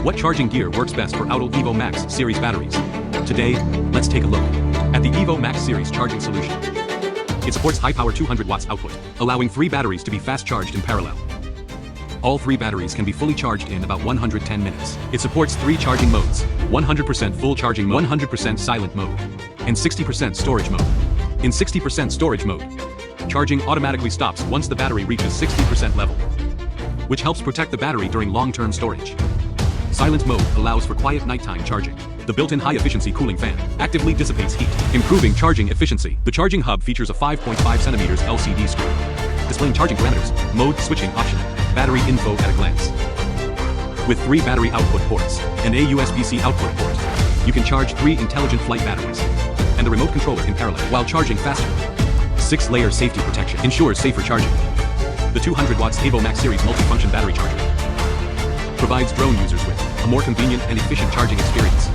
What charging gear works best for Autel EVO Max Series batteries? Today, let's take a look at the EVO Max Series charging solution. It supports high-power 200 watts output, allowing 3 batteries to be fast charged in parallel. All 3 batteries can be fully charged in about 110 minutes. It supports 3 charging modes: 100% full charging mode, 100% silent mode, and 60% storage mode. In 60% storage mode, charging automatically stops once the battery reaches 60% level, which helps protect the battery during long-term storage. Silent mode allows for quiet nighttime charging. The built-in high-efficiency cooling fan actively dissipates heat, improving charging efficiency. The charging hub features a 5.5 cm LCD screen, displaying charging parameters, mode switching option, battery info at a glance. With 3 battery output ports and a USB-C output port, you can charge 3 intelligent flight batteries and the remote controller in parallel while charging faster. 6-layer safety protection ensures safer charging. The 200 watts EVO Max Series multifunction battery charger provides drone users with a more convenient and efficient charging experience.